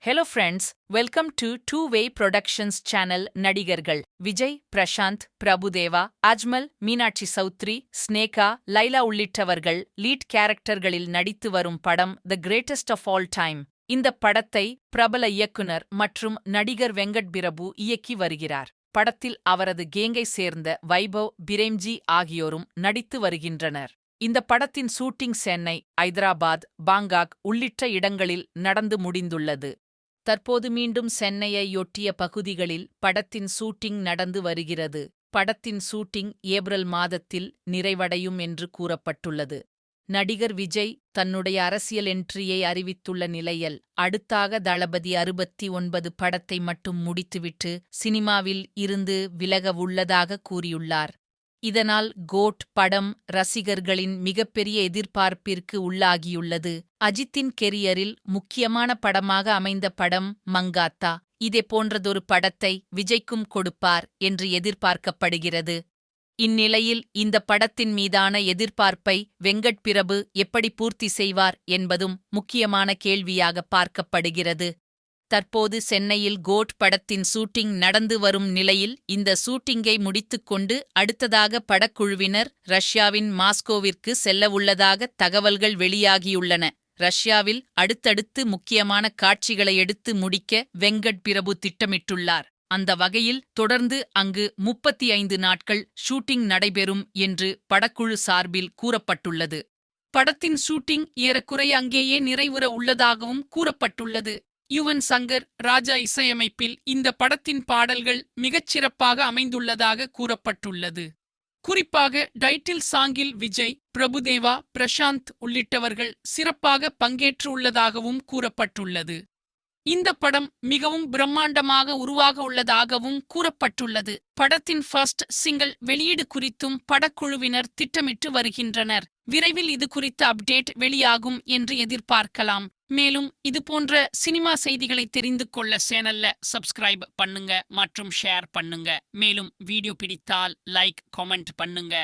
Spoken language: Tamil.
Hello friends, welcome to Two Way Productions channel நடிகர்கள் விஜய், பிரசாந்த், பிரபுதேவா, அஜ்மல், மீனாட்சி சௌத்ரி, ஸ்னேகா, லைலா உள்ளிட்டவர்கள் லீட் கேரக்டர்களில் நடித்து வரும் படம் the greatest of all time. இந்த படத்தை பிரபல இயக்குனர் மற்றும் நடிகர் வெங்கட் பிரபு இயக்கி வருகிறார். படத்தில் அவரது கேங்கை சேர்ந்த வைபவ், பிரேம்ஜி ஆகியோரும் நடித்து வருகின்றனர். இந்த படத்தின் ஷூட்டிங் சென்னை, ஐதராபாத், பாங்காக் உள்ளிட்ட இடங்களில் நடந்து முடிந்துள்ளது. தற்போது மீண்டும் சென்னையையொட்டிய பகுதிகளில் படத்தின் ஷூட்டிங் நடந்து வருகிறது. படத்தின் ஷூட்டிங் ஏப்ரல் மாதத்தில் நிறைவடையும் என்று கூறப்பட்டுள்ளது. நடிகர் விஜய் தன்னுடைய அரசியல் என்ட்ரியை அறிவித்துள்ள நிலையில் அடுத்தாக தளபதி 69 படத்தை மட்டும் முடித்துவிட்டு சினிமாவில் இருந்து விலக உள்ளதாக கூறியுள்ளார். இதனால் கோட் படம் ரசிகர்களின் மிகப்பெரிய எதிர்பார்ப்பிற்கு உள்ளாகியுள்ளது. அஜித்தின் கெரியரில் முக்கியமான படமாக அமைந்த படம் மங்காத்தா. இதே போன்றதொரு படத்தை விஜய்க்கும் கொடுப்பார் என்று எதிர்பார்க்கப்படுகிறது. இந்நிலையில் இந்த படத்தின் மீதான எதிர்பார்ப்பை வெங்கட் பிரபு எப்படி பூர்த்தி செய்வார் என்பதும் முக்கியமான கேள்வியாக பார்க்கப்படுகிறது. தற்போது சென்னையில் கோட் படத்தின் ஷூட்டிங் நடந்து வரும் நிலையில் இந்த ஷூட்டிங்கை முடித்துக்கொண்டு அடுத்ததாக படக்குழுவினர் ரஷ்யாவின் மாஸ்கோவிற்கு செல்லவுள்ளதாக தகவல்கள் வெளியாகியுள்ளன. ரஷ்யாவில் அடுத்தடுத்து முக்கியமான காட்சிகளை எடுத்து முடிக்க வெங்கட் பிரபு திட்டமிட்டுள்ளார். அந்த வகையில் தொடர்ந்து அங்கு 35 நாட்கள் ஷூட்டிங் நடைபெறும் என்று படக்குழு சார்பில் கூறப்பட்டுள்ளது. படத்தின் ஷூட்டிங் ஏறக்குறைய அங்கேயே நிறைவுற உள்ளதாகவும் கூறப்பட்டுள்ளது. யுவன் சங்கர் ராஜா இசையமைப்பில் இந்த படத்தின் பாடல்கள் மிகச்சிறப்பாக அமைந்துள்ளதாக கூறப்பட்டுள்ளது. குறிப்பாக டைட்டில் சாங்கில் விஜய், பிரபுதேவா, பிரசாந்த் உள்ளிட்டவர்கள் சிறப்பாக பங்கேற்றுள்ளதாகவும் கூறப்பட்டுள்ளது. இந்த படம் மிகவும் பிரம்மாண்டமாக உருவாக உள்ளதாகவும் கூறப்பட்டுள்ளது. படத்தின் ஃபர்ஸ்ட் சிங்கிள் வெளியீடு குறித்தும் படக்குழுவினர் திட்டமிட்டு வருகின்றனர். விரைவில் இது குறித்த அப்டேட் வெளியாகும் என்று எதிர்பார்க்கலாம். மேலும் இது போன்ற சினிமா செய்திகளை தெரிந்து கொள்ள சேனல்ல சப்ஸ்கிரைப் பண்ணுங்க மற்றும் ஷேர் பண்ணுங்க. மேலும் வீடியோ பிடித்தால் லைக், கமெண்ட் பண்ணுங்க.